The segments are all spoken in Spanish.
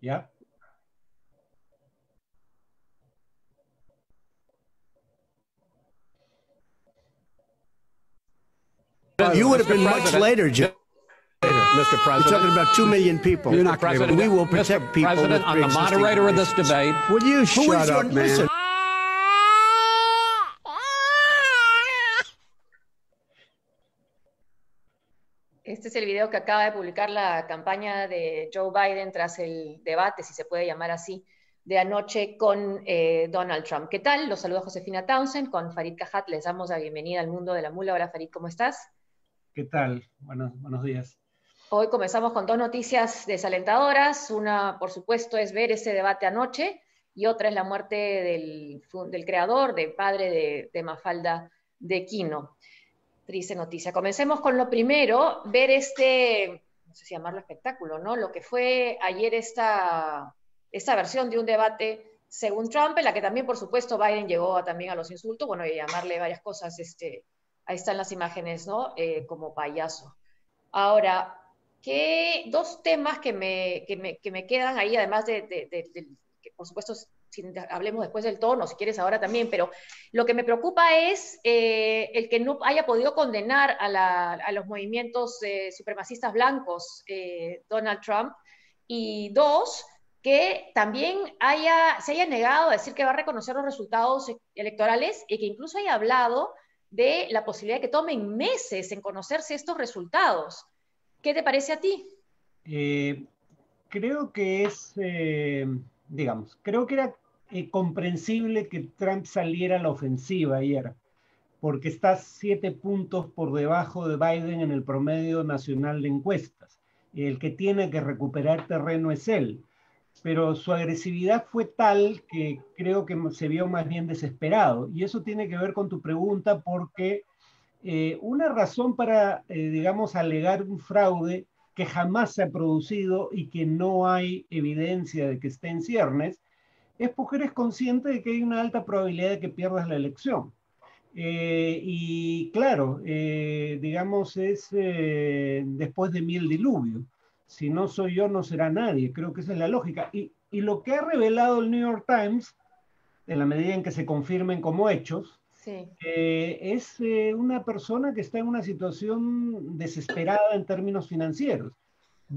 ¿ya? You would have been much later, Joe. Mr. You're President. talking about 2 million people. You're not President, We will protect Mr. people President, with I'm the pre-existing moderator of this conditions. debate. Will you Who shut is your- up, man? listen. Este es el video que acaba de publicar la campaña de Joe Biden tras el debate, si se puede llamar así, de anoche con Donald Trump. ¿Qué tal? Los saluda Josefina Townsend, con Farid Cajat les damos la bienvenida al mundo de la mula. Hola Farid, ¿cómo estás? ¿Qué tal? Buenos días. Hoy comenzamos con dos noticias desalentadoras. Una, por supuesto, es ver ese debate anoche, y otra es la muerte del creador, del padre de Mafalda, de Quino. Triste noticia. Comencemos con lo primero, ver no sé si llamarlo espectáculo, ¿no? Lo que fue ayer esta versión de un debate según Trump, en la que también, por supuesto, Biden llegó también a los insultos, bueno, y llamarle varias cosas, ahí están las imágenes, ¿no? Como payaso. Ahora, dos temas que me quedan ahí, además que por supuesto, hablemos después del tono, si quieres ahora también, pero lo que me preocupa es el que no haya podido condenar a los movimientos supremacistas blancos Donald Trump, y dos, que también se haya negado a decir que va a reconocer los resultados electorales, y que incluso haya hablado de la posibilidad de que tomen meses en conocerse estos resultados. ¿Qué te parece a ti? Creo que creo que era comprensible que Trump saliera a la ofensiva ayer, porque está 7 puntos por debajo de Biden en el promedio nacional de encuestas. El que tiene que recuperar terreno es él, pero su agresividad fue tal que creo que se vio más bien desesperado, y eso tiene que ver con tu pregunta, porque una razón para, alegar un fraude que jamás se ha producido y que no hay evidencia de que esté en ciernes, es porque eres consciente de que hay una alta probabilidad de que pierdas la elección. Y claro, es después de mí el diluvio. Si no soy yo, no será nadie. Creo que esa es la lógica. Y lo que ha revelado el New York Times, en la medida en que se confirmen como hechos, sí, es una persona que está en una situación desesperada en términos financieros.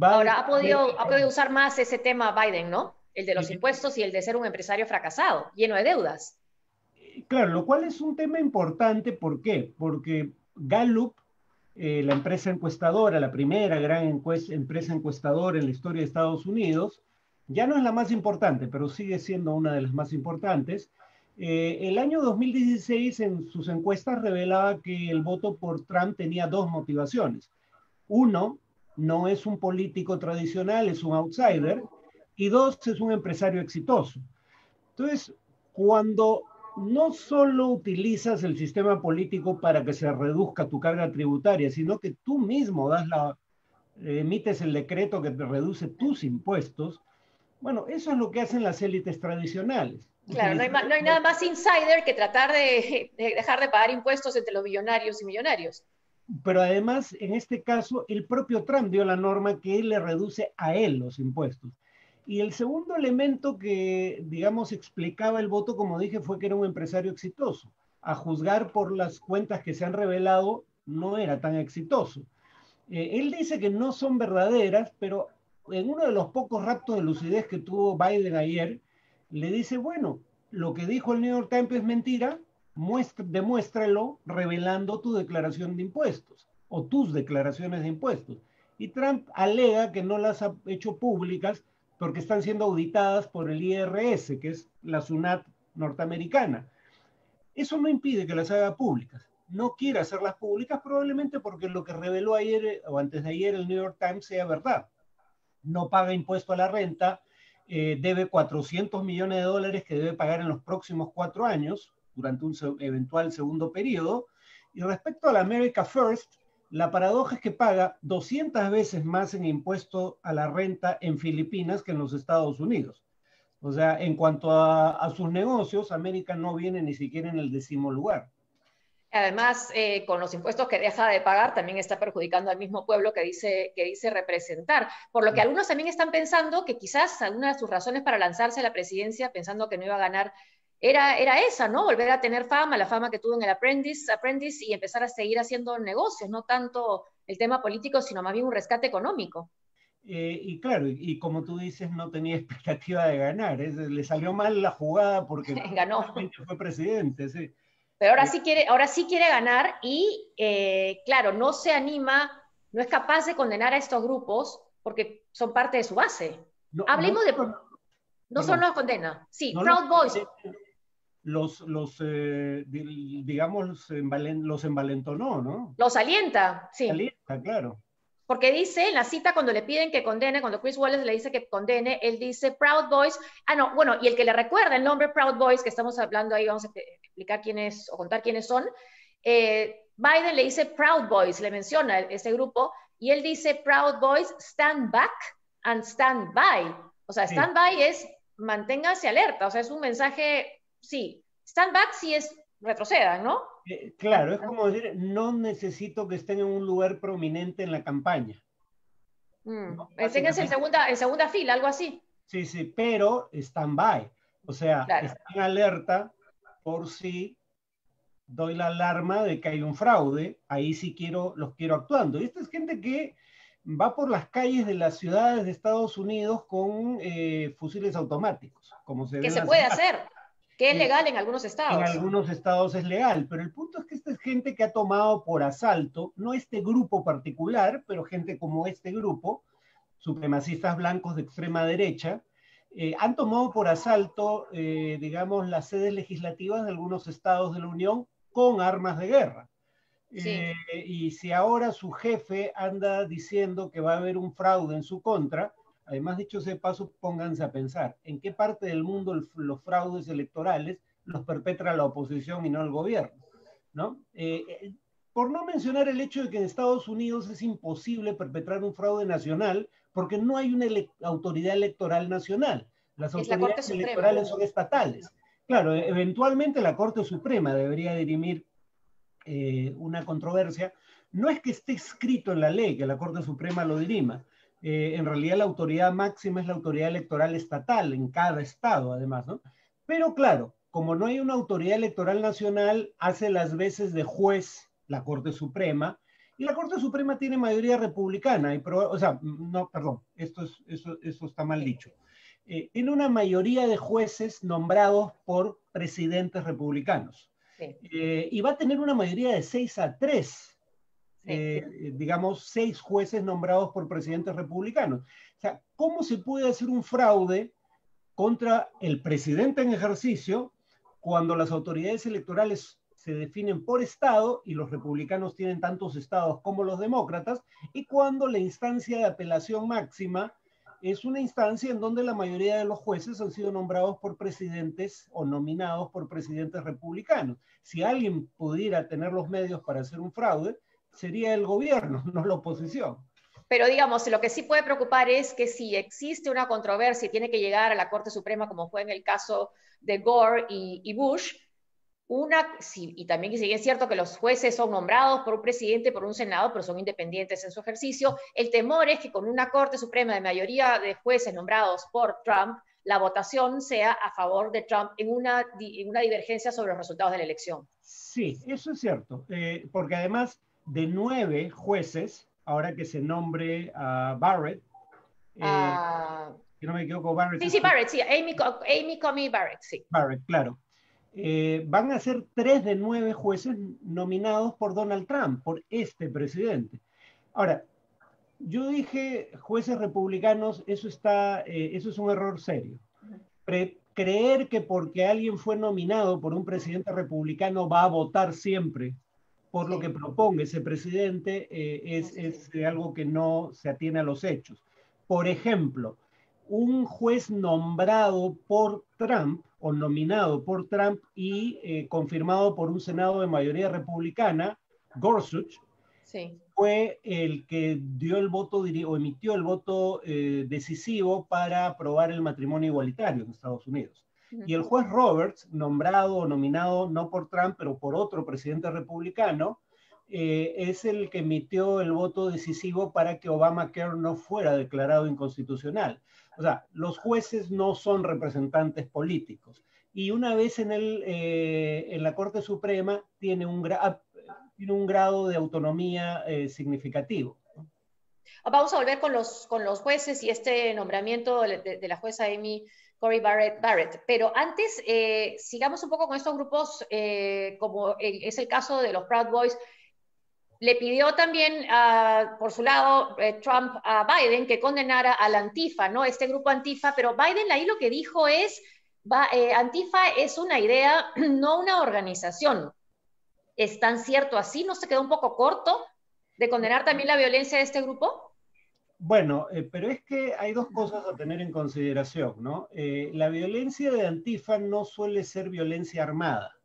Ahora, ha podido usar más ese tema Biden, ¿no? El de los impuestos y el de ser un empresario fracasado, lleno de deudas. Claro, lo cual es un tema importante. ¿Por qué? Porque Gallup, la empresa encuestadora, la primera gran empresa encuestadora en la historia de Estados Unidos, ya no es la más importante, pero sigue siendo una de las más importantes. El año 2016 en sus encuestas revelaba que el voto por Trump tenía dos motivaciones. Uno, no es un político tradicional, es un outsider. Y dos, es un empresario exitoso. Entonces, cuando no solo utilizas el sistema político para que se reduzca tu carga tributaria, sino que tú mismo emites el decreto que te reduce tus impuestos, bueno, eso es lo que hacen las élites tradicionales. Claro, no hay nada más insider que tratar de dejar de pagar impuestos entre los billonarios y millonarios. Pero además, en este caso, el propio Trump dio la norma que él le reduce a él los impuestos. Y el segundo elemento que, explicaba el voto, como dije, fue que era un empresario exitoso. A juzgar por las cuentas que se han revelado, no era tan exitoso. Él dice que no son verdaderas, pero en uno de los pocos raptos de lucidez que tuvo Biden ayer, le dice, bueno, lo que dijo el New York Times es mentira, demuéstralo revelando tu declaración de impuestos o tus declaraciones de impuestos. Y Trump alega que no las ha hecho públicas porque están siendo auditadas por el IRS, que es la SUNAT norteamericana. Eso no impide que las haga públicas. No quiere hacerlas públicas probablemente porque lo que reveló ayer o antes de ayer el New York Times sea verdad. No paga impuesto a la renta, debe $400 millones que debe pagar en los próximos 4 años durante un eventual segundo periodo. Y respecto a la America First, la paradoja es que paga 200 veces más en impuesto a la renta en Filipinas que en los Estados Unidos. O sea, en cuanto a sus negocios, América no viene ni siquiera en el 10º lugar. Además, con los impuestos que deja de pagar, también está perjudicando al mismo pueblo que dice representar. Por lo que algunos también están pensando que quizás alguna de sus razones para lanzarse a la presidencia, pensando que no iba a ganar, era esa, ¿no? Volver a tener fama, la fama que tuvo en el Apprentice y empezar a seguir haciendo negocios, no tanto el tema político, sino más bien un rescate económico. Y claro, y como tú dices, no tenía expectativa de ganar. Le salió mal la jugada porque Ganó. fue presidente, sí. Pero ahora sí quiere ganar y, claro, no se anima, no es capaz de condenar a estos grupos porque son parte de su base. No, Hablemos de... No perdón, solo los condena. Sí, no Proud Boys. digamos, los envalentonó, ¿no? Los alienta, sí. Alienta, claro. Porque dice en la cita cuando le piden que condene, cuando Chris Wallace le dice que condene, él dice Proud Boys. Ah, no, bueno, y el que le recuerda el nombre Proud Boys, que estamos hablando ahí, vamos a explicar quiénes o contar quiénes son. Biden le dice Proud Boys, le menciona ese grupo, y él dice Proud Boys, stand back and stand by. O sea, stand by es manténgase alerta, o sea, es un mensaje, sí, stand back sí es retrocedan, ¿no? Claro, es como decir, no necesito que estén en un lugar prominente en la campaña. ¿No? Estén en segunda fila, algo así. Sí, sí, pero stand by. O sea, claro, están alerta por si doy la alarma de que hay un fraude, ahí sí los quiero actuando. Y esta es gente que va por las calles de las ciudades de Estados Unidos con fusiles automáticos, como se ve. Que se puede hacer, que es legal en algunos estados. En algunos estados es legal, pero el punto es que esta es gente que ha tomado por asalto, no este grupo particular, pero gente como este grupo, supremacistas blancos de extrema derecha, han tomado por asalto, digamos, las sedes legislativas de algunos estados de la Unión con armas de guerra. Sí. Y si ahora su jefe anda diciendo que va a haber un fraude en su contra, además, dicho sea de paso, pónganse a pensar, ¿en qué parte del mundo los fraudes electorales los perpetra la oposición y no el gobierno? ¿No? Por no mencionar el hecho de que en Estados Unidos es imposible perpetrar un fraude nacional porque no hay una autoridad electoral nacional. Las autoridades electorales son estatales. Claro, eventualmente la Corte Suprema debería dirimir una controversia. No es que esté escrito en la ley que la Corte Suprema lo dirima. En realidad la autoridad máxima es la autoridad electoral estatal en cada estado, además, ¿no? Pero claro, como no hay una autoridad electoral nacional, hace las veces de juez la Corte Suprema, y la Corte Suprema tiene mayoría republicana, o sea, no, perdón, eso está mal dicho. Tiene una mayoría de jueces nombrados por presidentes republicanos. Sí. Y va a tener una mayoría de 6-3. Digamos, 6 jueces nombrados por presidentes republicanos. O sea, ¿cómo se puede hacer un fraude contra el presidente en ejercicio cuando las autoridades electorales se definen por estado y los republicanos tienen tantos estados como los demócratas, y cuando la instancia de apelación máxima es una instancia en donde la mayoría de los jueces han sido nombrados por presidentes o nominados por presidentes republicanos? Si alguien pudiera tener los medios para hacer un fraude, sería el gobierno, no la oposición. Pero digamos, lo que sí puede preocupar es que si existe una controversia y tiene que llegar a la Corte Suprema, como fue en el caso de Gore y Bush, y también si es cierto que los jueces son nombrados por un presidente, por un senado, pero son independientes en su ejercicio, el temor es que con una Corte Suprema de mayoría de jueces nombrados por Trump, la votación sea a favor de Trump en una divergencia sobre los resultados de la elección. Sí, eso es cierto, porque además de 9 jueces, ahora que se nombre a Barrett, si no me equivoco, Barrett. Sí, Barrett, sí, Amy Coney Barrett, sí. Barrett, claro. Van a ser 3 de 9 jueces nominados por Donald Trump, por este presidente. Ahora, yo dije jueces republicanos, eso es un error serio. Creer que porque alguien fue nominado por un presidente republicano va a votar siempre por lo que proponga ese presidente es algo que no se atiene a los hechos. Por ejemplo, un juez nombrado por Trump o nominado por Trump y confirmado por un Senado de mayoría republicana, Gorsuch, fue el que dio el voto o emitió el voto decisivo para aprobar el matrimonio igualitario en Estados Unidos. Y el juez Roberts, nombrado o nominado no por Trump, pero por otro presidente republicano, es el que emitió el voto decisivo para que Obamacare no fuera declarado inconstitucional. O sea, los jueces no son representantes políticos. Y una vez en la Corte Suprema tiene un grado de autonomía significativo. Vamos a volver con los jueces y este nombramiento de la jueza Amy Coney Barrett. Pero antes, sigamos un poco con estos grupos, como es el caso de los Proud Boys. Le pidió también, por su lado, Trump a Biden que condenara a la Antifa, ¿no? Este grupo Antifa, pero Biden ahí lo que dijo es, Antifa es una idea, no una organización. ¿Es tan cierto así? ¿No se quedó un poco corto de condenar también la violencia de este grupo? Bueno, pero es que hay dos cosas a tener en consideración, ¿no? La violencia de Antifa no suele ser violencia armada,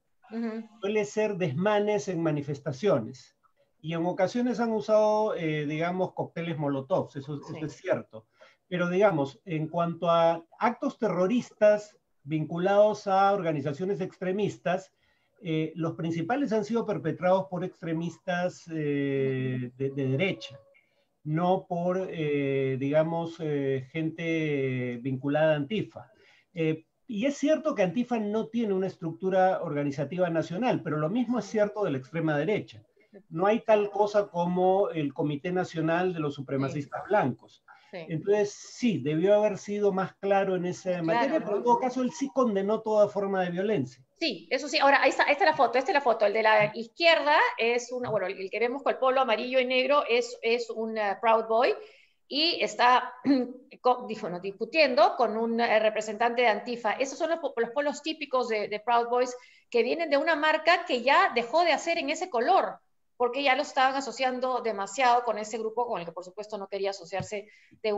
suele ser desmanes en manifestaciones. Y en ocasiones han usado, digamos, cócteles molotov, eso es cierto. Pero, digamos, en cuanto a actos terroristas vinculados a organizaciones extremistas, los principales han sido perpetrados por extremistas de derecha, no por, digamos, gente vinculada a Antifa. Y es cierto que Antifa no tiene una estructura organizativa nacional, pero lo mismo es cierto de la extrema derecha. No hay tal cosa como el Comité Nacional de los Supremacistas Blancos. Entonces, sí, debió haber sido más claro en esa materia, pero en todo caso él sí condenó toda forma de violencia. Sí, eso sí. Ahora, ahí está, esta es la foto. El de la izquierda es bueno, el que vemos con el polo amarillo y negro es un Proud Boy y está discutiendo con un representante de Antifa. Esos son los polos típicos de Proud Boys que vienen de una marca que ya dejó de hacer en ese color, porque ya lo estaban asociando demasiado con ese grupo con el que por supuesto no quería asociarse de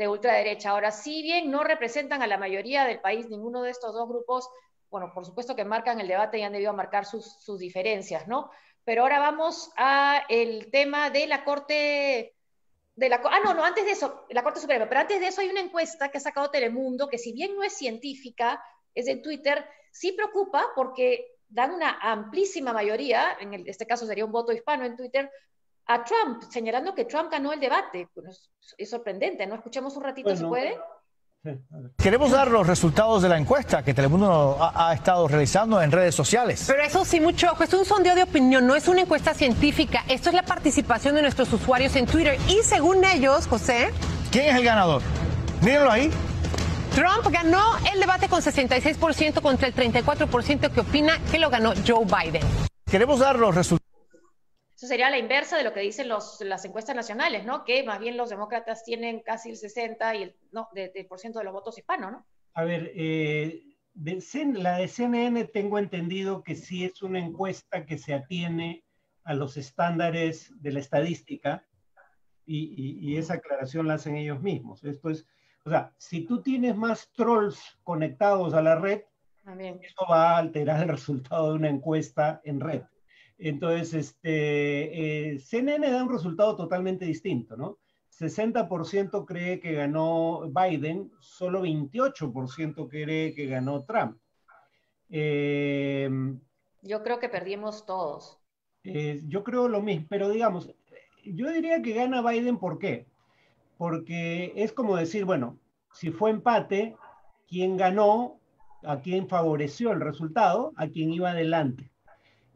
ultraderecha. Ahora, si bien no representan a la mayoría del país, ninguno de estos dos grupos, bueno, por supuesto que marcan el debate y han debido marcar sus diferencias, ¿no? Pero ahora vamos al tema de la Corte, antes de eso, la Corte Suprema, pero antes de eso hay una encuesta que ha sacado Telemundo, que si bien no es científica, es de Twitter, sí preocupa porque dan una amplísima mayoría, este caso sería un voto hispano en Twitter, a Trump, señalando que Trump ganó el debate. Bueno, es sorprendente, ¿no? Escuchemos un ratito, ¿se puede? Queremos dar los resultados de la encuesta que Telemundo ha estado realizando en redes sociales. Pero eso sí, mucho ojo, es un sondeo de opinión, no es una encuesta científica. Esto es la participación de nuestros usuarios en Twitter. Y según ellos, José... ¿Quién es el ganador? Mírenlo ahí. Trump ganó el debate con 66% contra el 34% que opina que lo ganó Joe Biden. Queremos dar los resultados. Eso sería la inversa de lo que dicen las encuestas nacionales, ¿no? Que más bien los demócratas tienen casi el 60% y el por ciento de los votos hispanos, ¿no? A ver, la de CNN tengo entendido que sí es una encuesta que se atiene a los estándares de la estadística y esa aclaración la hacen ellos mismos. Esto es, o sea, si tú tienes más trolls conectados a la red, eso va a alterar el resultado de una encuesta en red. Entonces, CNN da un resultado totalmente distinto, ¿no? 60% cree que ganó Biden, solo 28% cree que ganó Trump. Yo creo que perdimos todos. Yo creo lo mismo, pero digamos, yo diría que gana Biden, ¿por qué? Porque es como decir, bueno, si fue empate, ¿quién ganó? ¿A quién favoreció el resultado? ¿A quién iba adelante?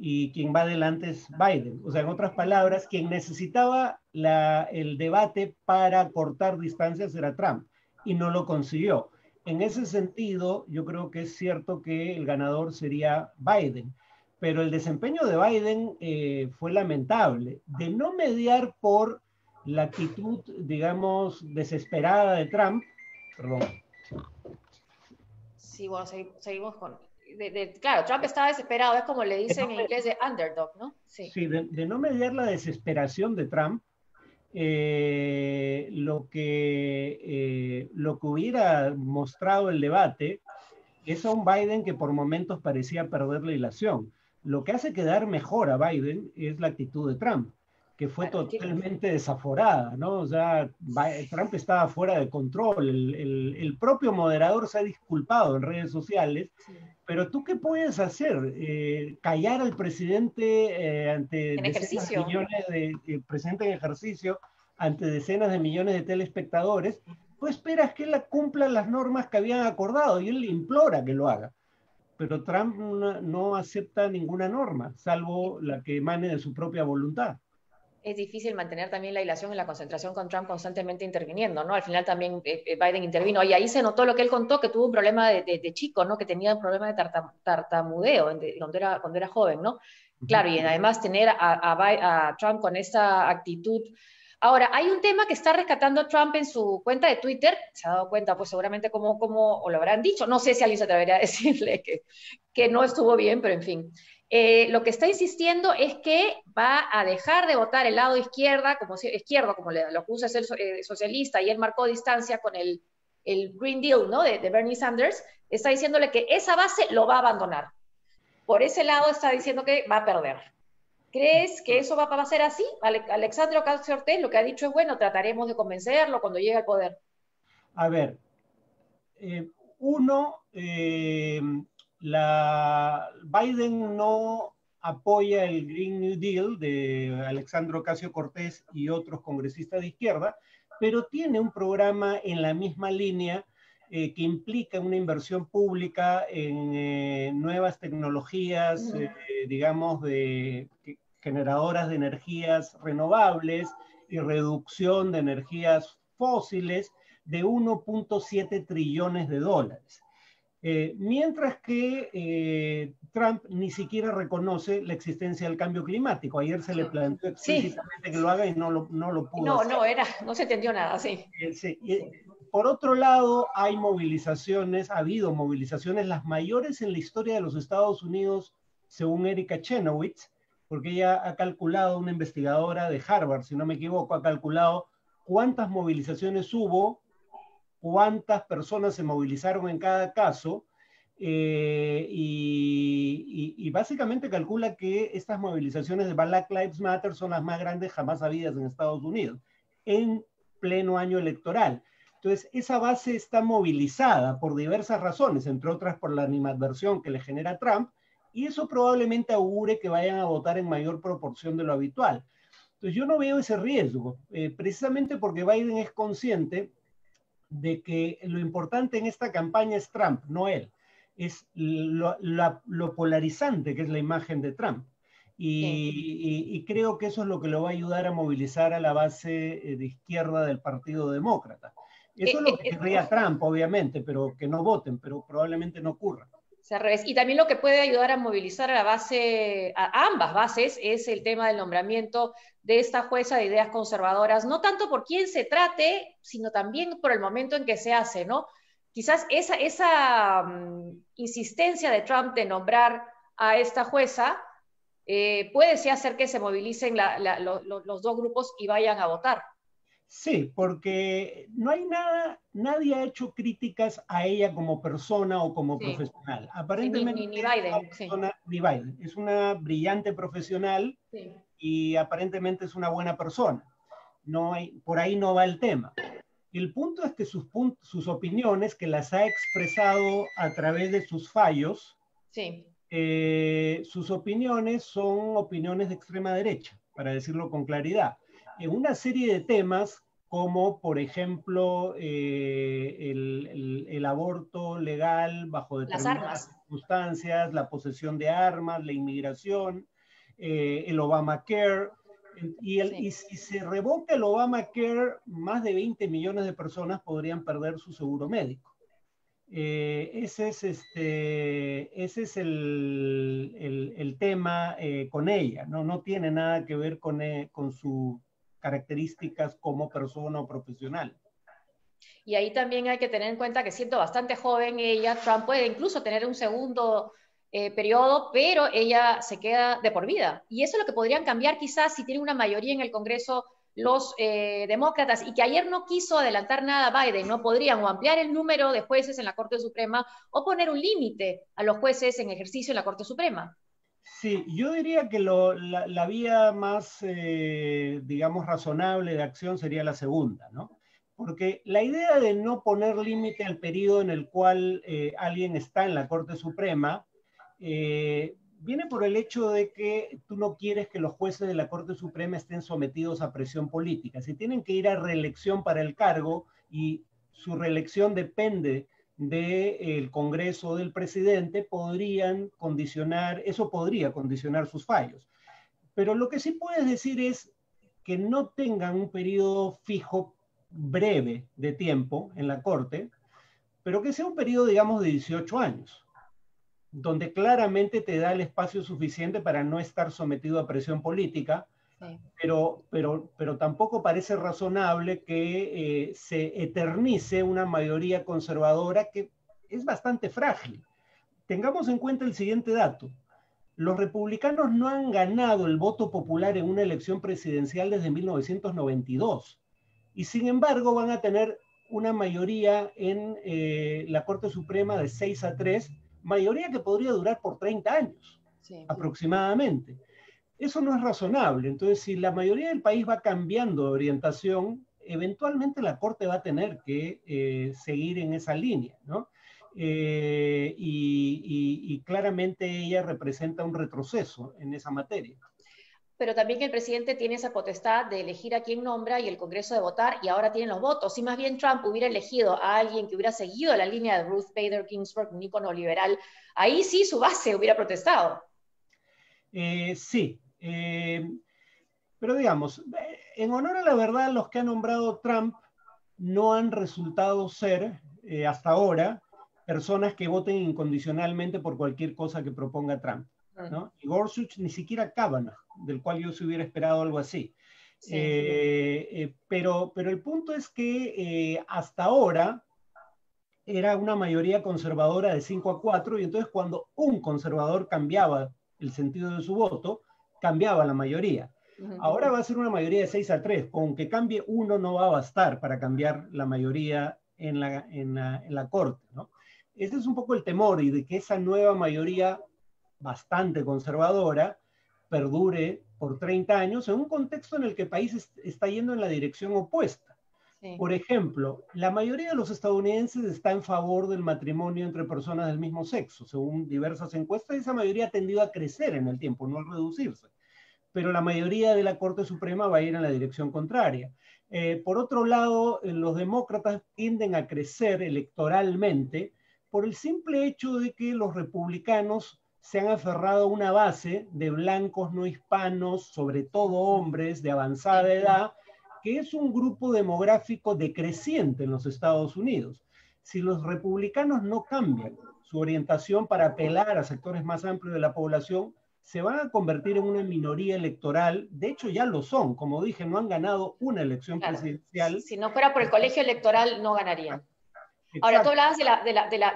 Y quien va adelante es Biden. O sea, en otras palabras, quien necesitaba el debate para cortar distancias era Trump y no lo consiguió. En ese sentido, yo creo que es cierto que el ganador sería Biden, pero el desempeño de Biden fue lamentable. De no mediar por la actitud, digamos, desesperada de Trump, perdón. Sí, bueno, seguimos con... claro, Trump estaba desesperado, es como le dicen en inglés de underdog, ¿no? Sí, de no mediar la desesperación de Trump, lo que hubiera mostrado el debate es a un Biden que por momentos parecía perder la ilación. Lo que hace quedar mejor a Biden es la actitud de Trump. que fue totalmente desaforada, ¿no? O sea, Trump estaba fuera de control. El propio moderador se ha disculpado en redes sociales, pero ¿tú qué puedes hacer? ¿Callar al presidente ante decenas de millones de presidente en ejercicio, ante decenas de millones de telespectadores? Tú esperas que él cumpla las normas que habían acordado y él le implora que lo haga. Pero Trump no acepta ninguna norma, salvo la que emane de su propia voluntad. Es difícil mantener también la ilación y la concentración con Trump constantemente interviniendo, ¿no? Al final también Biden intervino, y ahí se notó lo que él contó, que tuvo un problema de chico, ¿no? Que tenía un problema de tartamudeo cuando era joven, ¿no? Claro, y además tener a Trump con esta actitud. Ahora, hay un tema que está rescatando Trump en su cuenta de Twitter, se ha dado cuenta, pues seguramente o lo habrán dicho, no sé si alguien se atrevería a decirle que no estuvo bien, pero en fin. Lo que está insistiendo es que va a dejar de votar el lado izquierdo, como lo acusa ser socialista, y él marcó distancia con el Green Deal, ¿no? de Bernie Sanders. Está diciéndole que esa base lo va a abandonar. Por ese lado está diciendo que va a perder. ¿Crees que eso va a ser así? Alexandria Ocasio-Cortez lo que ha dicho es, bueno, trataremos de convencerlo cuando llegue al poder. A ver, Biden no apoya el Green New Deal de Alexandria Ocasio-Cortez y otros congresistas de izquierda, pero tiene un programa en la misma línea que implica una inversión pública en nuevas tecnologías, digamos, generadoras de energías renovables y reducción de energías fósiles de 1.7 trillones de dólares. Mientras que Trump ni siquiera reconoce la existencia del cambio climático. Ayer se le planteó explícitamente que lo haga y no lo pudo hacer. No se entendió nada, sí. Por otro lado, ha habido movilizaciones, las mayores en la historia de los Estados Unidos, según Erika Chenoweth, porque ella ha calculado, una investigadora de Harvard, si no me equivoco, ha calculado cuántas movilizaciones hubo, cuántas personas se movilizaron en cada caso, y básicamente calcula que estas movilizaciones de Black Lives Matter son las más grandes jamás habidas en Estados Unidos, en pleno año electoral. Entonces, esa base está movilizada por diversas razones, entre otras por la animadversión que le genera Trump, y eso probablemente augure que vayan a votar en mayor proporción de lo habitual. Entonces, yo no veo ese riesgo, precisamente porque Biden es consciente de que lo importante en esta campaña es Trump, no él. Es lo polarizante que es la imagen de Trump. Y creo que eso es lo que lo va a ayudar a movilizar a la base de izquierda del Partido Demócrata. Eso es lo que querría Trump, obviamente, pero que no voten, pero probablemente no ocurra. Al revés. Y también lo que puede ayudar a movilizar a ambas bases es el tema del nombramiento de esta jueza de ideas conservadoras, no tanto por quién se trate, sino también por el momento en que se hace, ¿no? Quizás esa insistencia de Trump de nombrar a esta jueza puede sí hacer que se movilicen los dos grupos y vayan a votar. Sí, porque no hay nadie ha hecho críticas a ella como persona o como profesional. Aparentemente ni Biden, ni Biden. Es una brillante profesional y aparentemente es una buena persona. Por ahí no va el tema. El punto es que sus opiniones, que las ha expresado a través de sus fallos, sus opiniones son opiniones de extrema derecha, para decirlo con claridad. En una serie de temas como, por ejemplo, el aborto legal bajo determinadas circunstancias, la posesión de armas, la inmigración, el Obamacare, y si se revoca el Obamacare, más de 20 millones de personas podrían perder su seguro médico. Ese es el tema con ella, no tiene nada que ver con sus características como persona o profesional. Y ahí también hay que tener en cuenta que siendo bastante joven ella, Trump puede incluso tener un segundo periodo, pero ella se queda de por vida. Y eso es lo que podrían cambiar quizás si tienen una mayoría en el Congreso los demócratas, y que ayer no quiso adelantar nada a Biden. No podrían o ampliar el número de jueces en la Corte Suprema o poner un límite a los jueces en ejercicio en la Corte Suprema. Sí, yo diría que la vía más, digamos, razonable de acción sería la segunda, ¿no? Porque la idea de no poner límite al periodo en el cual alguien está en la Corte Suprema viene por el hecho de que tú no quieres que los jueces de la Corte Suprema estén sometidos a presión política. Si tienen que ir a reelección para el cargo y su reelección depende del Congreso o del presidente, eso podría condicionar sus fallos. Pero lo que sí puedes decir es que no tengan un periodo fijo breve de tiempo en la Corte, pero que sea un periodo, digamos, de 18 años, donde claramente te da el espacio suficiente para no estar sometido a presión política, sí. pero tampoco parece razonable que se eternice una mayoría conservadora que es bastante frágil. Tengamos en cuenta el siguiente dato. Los republicanos no han ganado el voto popular en una elección presidencial desde 1992, y sin embargo van a tener una mayoría en la Corte Suprema de 6-3, mayoría que podría durar por 30 años, sí, aproximadamente. Eso no es razonable. Entonces, si la mayoría del país va cambiando de orientación, eventualmente la Corte va a tener que seguir en esa línea, ¿no? Y claramente ella representa un retroceso en esa materia. Pero también que el presidente tiene esa potestad de elegir a quién nombra y el Congreso de votar, y ahora tienen los votos. Si más bien Trump hubiera elegido a alguien que hubiera seguido la línea de Ruth Bader Ginsburg, un ícono liberal, ahí sí su base hubiera protestado. Sí, pero digamos, en honor a la verdad, los que ha nombrado Trump no han resultado ser, hasta ahora, personas que voten incondicionalmente por cualquier cosa que proponga Trump, ¿no? Y Gorsuch ni siquiera Kavanaugh, del cual yo se hubiera esperado algo así. Sí. Pero el punto es que hasta ahora era una mayoría conservadora de 5-4, y entonces cuando un conservador cambiaba el sentido de su voto, cambiaba la mayoría. Ahora va a ser una mayoría de 6-3, con que cambie uno no va a bastar para cambiar la mayoría en la Corte, ¿no? Ese es un poco el temor, y de que esa nueva mayoría bastante conservadora perdure por 30 años en un contexto en el que el país está yendo en la dirección opuesta. Sí. Por ejemplo, la mayoría de los estadounidenses está en favor del matrimonio entre personas del mismo sexo. Según diversas encuestas, esa mayoría ha tendido a crecer en el tiempo, no a reducirse. Pero la mayoría de la Corte Suprema va a ir en la dirección contraria. Por otro lado, los demócratas tienden a crecer electoralmente por el simple hecho de que los republicanos se han aferrado a una base de blancos no hispanos, sobre todo hombres de avanzada edad, que es un grupo demográfico decreciente en los Estados Unidos. Si los republicanos no cambian su orientación para apelar a sectores más amplios de la población, se van a convertir en una minoría electoral. De hecho, ya lo son. Como dije, no han ganado una elección presidencial. Si no fuera por el colegio electoral, no ganarían. Exacto. Ahora, tú hablabas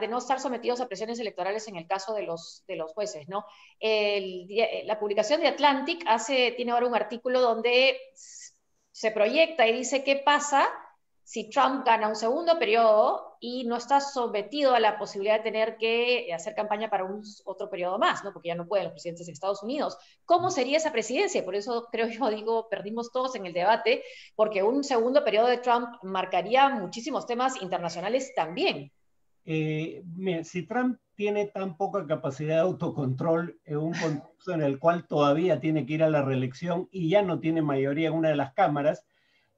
de no estar sometidos a presiones electorales en el caso de los jueces, ¿no? La publicación de Atlantic tiene ahora un artículo donde se proyecta y dice qué pasa si Trump gana un segundo periodo y no está sometido a la posibilidad de tener que hacer campaña para otro periodo más, ¿no? Porque ya no pueden los presidentes de Estados Unidos. ¿Cómo sería esa presidencia? Por eso perdimos todos en el debate, porque un segundo periodo de Trump marcaría muchísimos temas internacionales también. Mira, si Trump tiene tan poca capacidad de autocontrol en un contexto en el cual todavía tiene que ir a la reelección y ya no tiene mayoría en una de las cámaras,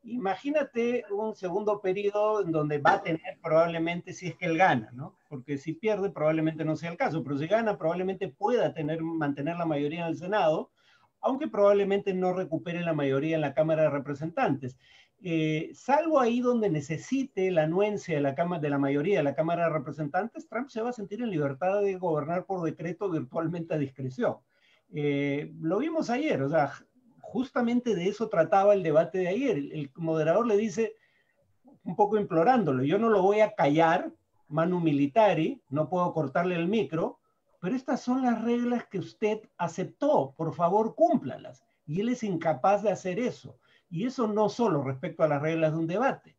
imagínate un segundo periodo en donde va a tener probablemente, si es que él gana, ¿no? Porque si pierde probablemente no sea el caso, pero si gana probablemente pueda mantener la mayoría en el Senado, aunque probablemente no recupere la mayoría en la Cámara de Representantes. Salvo ahí donde necesite la anuencia de la mayoría de la Cámara de Representantes, Trump se va a sentir en libertad de gobernar por decreto virtualmente a discreción. Lo vimos ayer, o sea, justamente de eso trataba el debate de ayer. El moderador le dice, un poco implorándolo, yo no lo voy a callar, manu militari, no puedo cortarle el micro, pero estas son las reglas que usted aceptó, por favor cúmplalas. Y él es incapaz de hacer eso. Y eso no solo respecto a las reglas de un debate.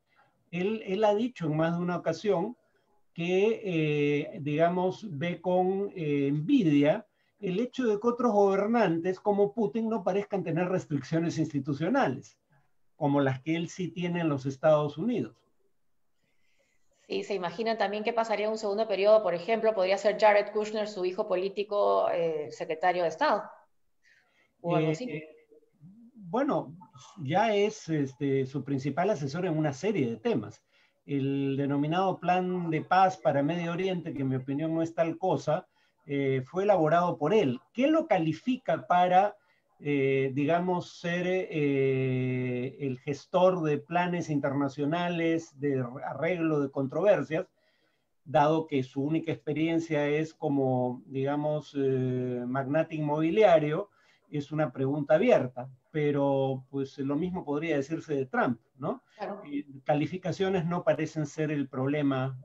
Él ha dicho en más de una ocasión que, digamos, ve con envidia el hecho de que otros gobernantes como Putin no parezcan tener restricciones institucionales, como las que él sí tiene en los Estados Unidos. Sí, se imaginan también qué pasaría en un segundo periodo. Por ejemplo, podría ser Jared Kushner, su hijo político, secretario de Estado, o algo así. Bueno, ya es su principal asesor en una serie de temas. El denominado Plan de Paz para Medio Oriente, que en mi opinión no es tal cosa, fue elaborado por él. ¿Qué lo califica para, digamos, ser el gestor de planes internacionales de arreglo de controversias, dado que su única experiencia es como, digamos, magnate inmobiliario? Es una pregunta abierta, pero pues lo mismo podría decirse de Trump, ¿no? Claro. Calificaciones no parecen ser el problema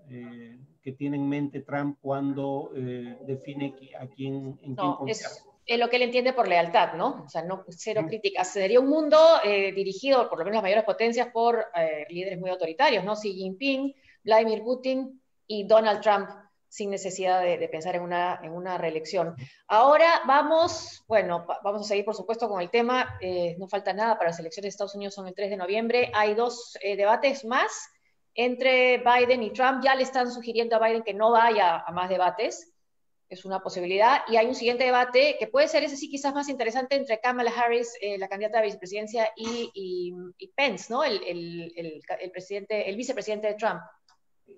que tiene en mente Trump cuando define en quién confiar. Es lo que él entiende por lealtad, ¿no? O sea, no, cero críticas. Sería un mundo dirigido, por lo menos las mayores potencias, por líderes muy autoritarios, ¿no? Xi Jinping, Vladimir Putin y Donald Trump, sin necesidad de pensar en una reelección. Ahora vamos a seguir, por supuesto, con el tema. No falta nada para las elecciones de Estados Unidos, son el 3 de noviembre. Hay dos debates más entre Biden y Trump. Ya le están sugiriendo a Biden que no vaya a más debates. Es una posibilidad. Y hay un siguiente debate que puede ser ese sí quizás más interesante entre Kamala Harris, la candidata a vicepresidencia, y Pence, ¿no? El vicepresidente de Trump.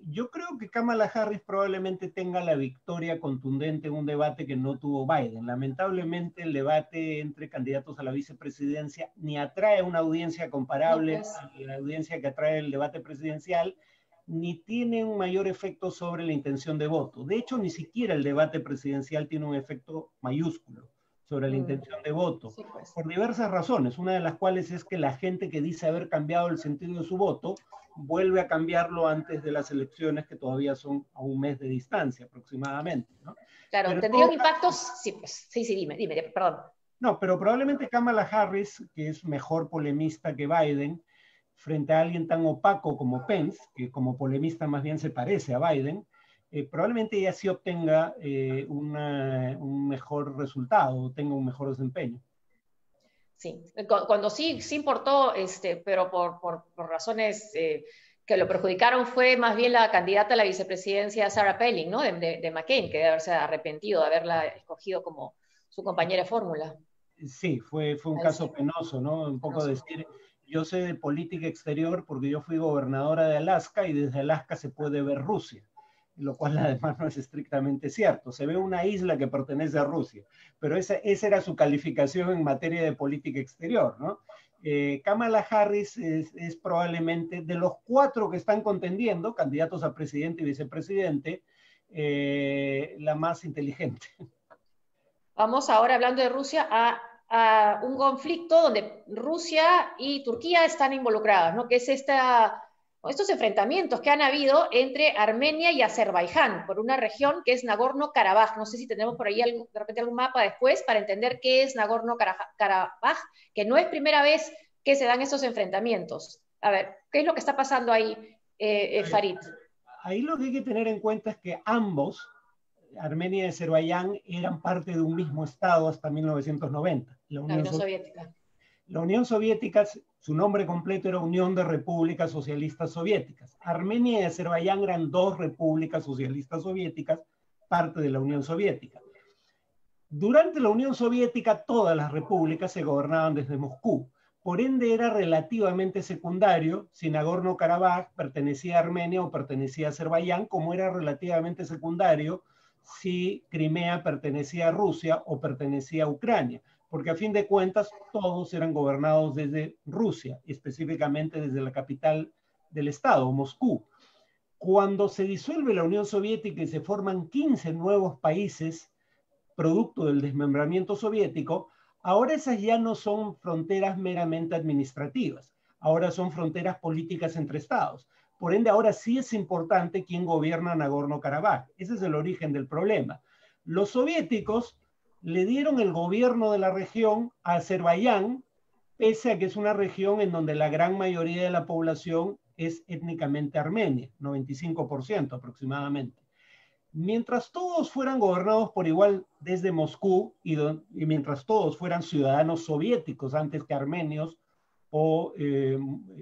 Yo creo que Kamala Harris probablemente tenga la victoria contundente en un debate que no tuvo Biden. Lamentablemente el debate entre candidatos a la vicepresidencia ni atrae una audiencia comparable a la audiencia que atrae el debate presidencial, ni tiene un mayor efecto sobre la intención de voto. De hecho, ni siquiera el debate presidencial tiene un efecto mayúsculo sobre la intención de voto, sí, pues, por diversas razones, una de las cuales es que la gente que dice haber cambiado el sentido de su voto vuelve a cambiarlo antes de las elecciones, que todavía son a un mes de distancia aproximadamente, ¿no? Claro, pero ¿tendría un impacto? Sí, pues, sí, dime, perdón. No, pero probablemente Kamala Harris, que es mejor polemista que Biden, frente a alguien tan opaco como Pence, que como polemista más bien se parece a Biden, probablemente ella sí obtenga un mejor resultado, tenga un mejor desempeño. Sí, cuando sí importó, pero por razones que lo perjudicaron, fue más bien la candidata a la vicepresidencia Sarah Palin, ¿no? De McCain, que debe haberse arrepentido de haberla escogido como su compañera de fórmula. Sí, fue un caso penoso, ¿no? Un poco decir, yo sé de política exterior porque yo fui gobernadora de Alaska y desde Alaska se puede ver Rusia, lo cual además no es estrictamente cierto. Se ve una isla que pertenece a Rusia, pero esa era su calificación en materia de política exterior, ¿no? Kamala Harris es probablemente de los 4 que están contendiendo, candidatos a presidente y vicepresidente, la más inteligente. Vamos ahora, hablando de Rusia, a un conflicto donde Rusia y Turquía están involucradas, ¿no? Que es estos enfrentamientos que han habido entre Armenia y Azerbaiyán por una región que es Nagorno-Karabaj. No sé si tenemos por ahí de repente algún mapa después para entender qué es Nagorno-Karabaj, que no es primera vez que se dan estos enfrentamientos. A ver, ¿qué es lo que está pasando ahí, Farid? Ahí lo que hay que tener en cuenta es que ambos, Armenia y Azerbaiyán, eran parte de un mismo estado hasta 1990. La Unión Soviética. La Unión Soviética, su nombre completo era Unión de Repúblicas Socialistas Soviéticas. Armenia y Azerbaiyán eran 2 repúblicas socialistas soviéticas, parte de la Unión Soviética. Durante la Unión Soviética, todas las repúblicas se gobernaban desde Moscú. Por ende, era relativamente secundario si Nagorno-Karabaj pertenecía a Armenia o pertenecía a Azerbaiyán, como era relativamente secundario si Crimea pertenecía a Rusia o pertenecía a Ucrania, porque a fin de cuentas todos eran gobernados desde Rusia, específicamente desde la capital del estado, Moscú. Cuando se disuelve la Unión Soviética y se forman 15 nuevos países producto del desmembramiento soviético, ahora esas ya no son fronteras meramente administrativas, ahora son fronteras políticas entre estados. Por ende, ahora sí es importante quién gobierna Nagorno-Karabaj. Ese es el origen del problema. Los soviéticos le dieron el gobierno de la región a Azerbaiyán, pese a que es una región en donde la gran mayoría de la población es étnicamente armenia, 95% aproximadamente. mientras todos fueran gobernados por igual desde Moscú y mientras todos fueran ciudadanos soviéticos antes que armenios o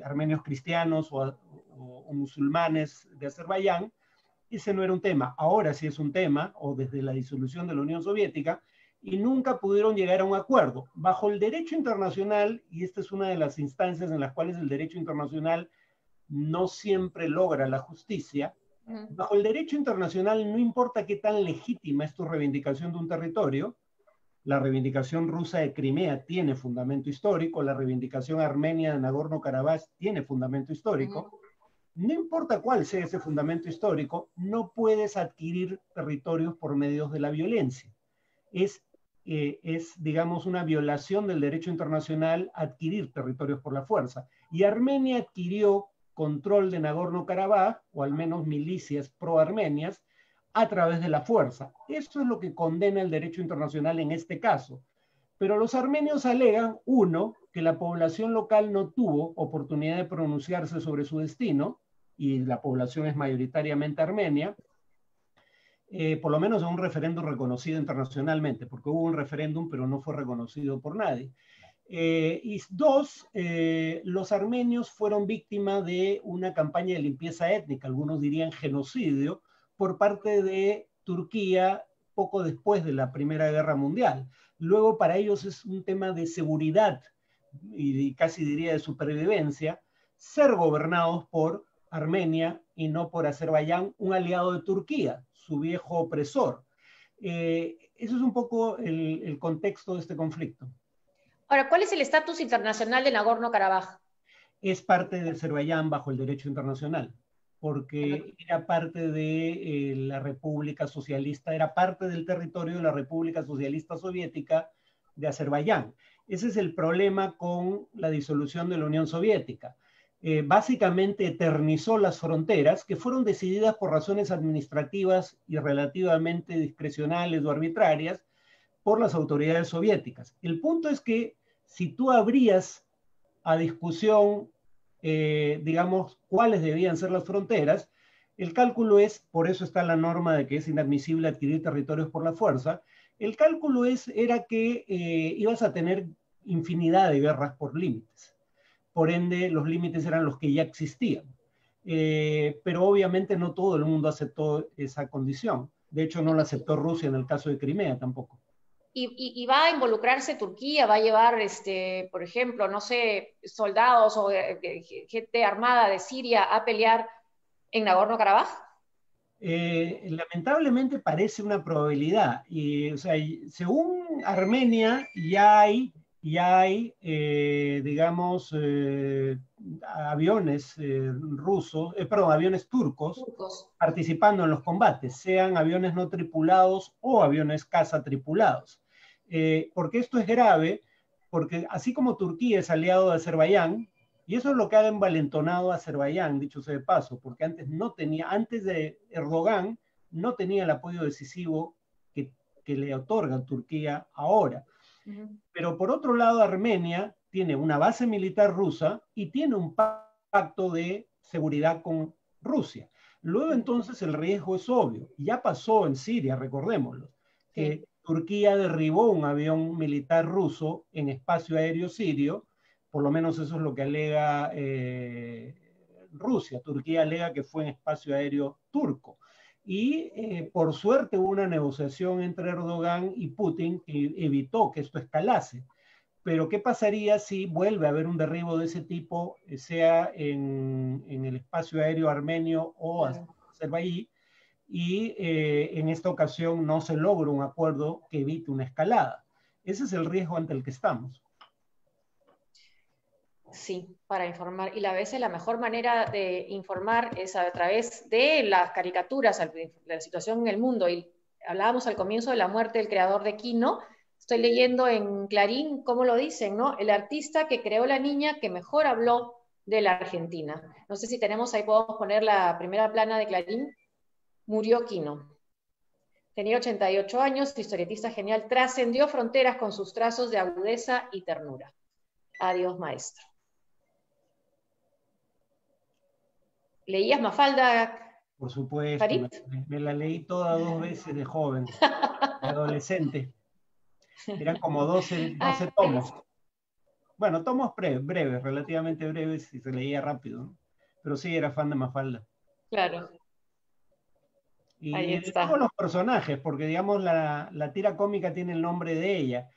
armenios cristianos o musulmanes de Azerbaiyán, ese no era un tema. Ahora sí es un tema, o desde la disolución de la Unión Soviética, y nunca pudieron llegar a un acuerdo. Bajo el derecho internacional, y esta es una de las instancias en las cuales el derecho internacional no siempre logra la justicia, bajo el derecho internacional no importa qué tan legítima es tu reivindicación de un territorio, la reivindicación rusa de Crimea tiene fundamento histórico, la reivindicación armenia de Nagorno-Karabaj tiene fundamento histórico, no importa cuál sea ese fundamento histórico, no puedes adquirir territorios por medios de la violencia. Es, digamos, una violación del derecho internacional adquirir territorios por la fuerza. Y Armenia adquirió control de Nagorno-Karabaj, o al menos milicias pro-armenias, a través de la fuerza. Eso es lo que condena el derecho internacional en este caso. Pero los armenios alegan, uno, que la población local no tuvo oportunidad de pronunciarse sobre su destino, y la población es mayoritariamente armenia, por lo menos en un referéndum reconocido internacionalmente, porque hubo un referéndum, pero no fue reconocido por nadie. Y dos, los armenios fueron víctimas de una campaña de limpieza étnica, algunos dirían genocidio, por parte de Turquía poco después de la Primera Guerra Mundial. Luego para ellos es un tema de seguridad y casi diría de supervivencia, ser gobernados por Armenia y no por Azerbaiyán, un aliado de Turquía, su viejo opresor. Eso es un poco el contexto de este conflicto. Ahora, ¿cuál es el estatus internacional de Nagorno-Karabaj? Es parte de Azerbaiyán bajo el derecho internacional, porque era parte de la República Socialista, era parte del territorio de la República Socialista Soviética de Azerbaiyán. Ese es el problema con la disolución de la Unión Soviética. Básicamente eternizó las fronteras que fueron decididas por razones administrativas y relativamente discrecionales o arbitrarias por las autoridades soviéticas. El punto es que si tú abrías a discusión, digamos, cuáles debían ser las fronteras, el cálculo es, por eso está la norma de que es inadmisible adquirir territorios por la fuerza, el cálculo era que ibas a tener infinidad de guerras por límites. Por ende, los límites eran los que ya existían. Pero obviamente no todo el mundo aceptó esa condición. De hecho, no la aceptó Rusia en el caso de Crimea tampoco. ¿Y va a involucrarse Turquía? ¿Va a llevar, por ejemplo, no sé, soldados o gente armada de Siria a pelear en Nagorno-Karabaj? Lamentablemente parece una probabilidad. O sea, según Armenia, ya hay digamos, aviones aviones turcos participando en los combates, sean aviones no tripulados o aviones caza tripulados. Porque esto es grave, porque así como Turquía es aliado de Azerbaiyán, y eso es lo que ha envalentonado a Azerbaiyán, dicho sea de paso, porque antes de Erdogan, no tenía el apoyo decisivo que le otorga Turquía ahora. Pero por otro lado, Armenia tiene una base militar rusa y tiene un pacto de seguridad con Rusia. Luego entonces el riesgo es obvio. Ya pasó en Siria, recordémoslo, que Turquía derribó un avión militar ruso en espacio aéreo sirio, por lo menos eso es lo que alega Rusia. Turquía alega que fue en espacio aéreo turco. Y por suerte hubo una negociación entre Erdogan y Putin que evitó que esto escalase. Pero ¿qué pasaría si vuelve a haber un derribo de ese tipo, sea en el espacio aéreo armenio o azerbaiyí, y en esta ocasión no se logra un acuerdo que evite una escalada? Ese es el riesgo ante el que estamos. Sí, para informar. Y a veces la mejor manera de informar es a través de las caricaturas de la situación en el mundo. Y hablábamos al comienzo de la muerte del creador de Kino. Estoy leyendo en Clarín cómo lo dicen, ¿no? El artista que creó la niña que mejor habló de la Argentina. No sé si tenemos ahí, podemos poner la primera plana de Clarín. Murió Kino. Tenía 88 años, historietista genial, trascendió fronteras con sus trazos de agudeza y ternura. Adiós, maestro. ¿Leías, Mafalda, Por supuesto, ¿Farid? me la leí toda 2 veces de joven, de adolescente. Eran como 12 tomos. Bueno, tomos breves, relativamente breves, y se leía rápido, ¿no? Pero sí, era fan de Mafalda. Claro. Y Ahí de está. todos los personajes, porque digamos la tira cómica tiene el nombre de ella,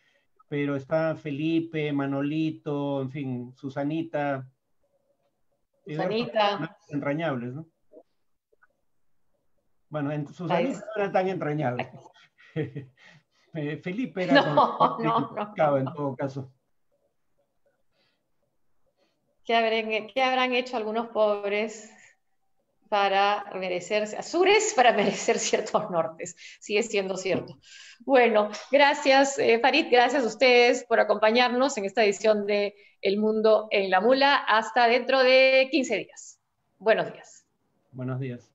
pero está Felipe, Manolito, en fin, Susanita. Susanita. Entrañables, ¿no? Bueno, Susanita no era tan entrañable. Felipe era No. en todo caso. ¿Qué habrán hecho algunos pobres para merecerse, azures para merecer ciertos nortes? Sigue siendo cierto. Bueno, gracias Farid, gracias a ustedes por acompañarnos en esta edición de El Mundo en la Mula. Hasta dentro de 15 días. Buenos días. Buenos días.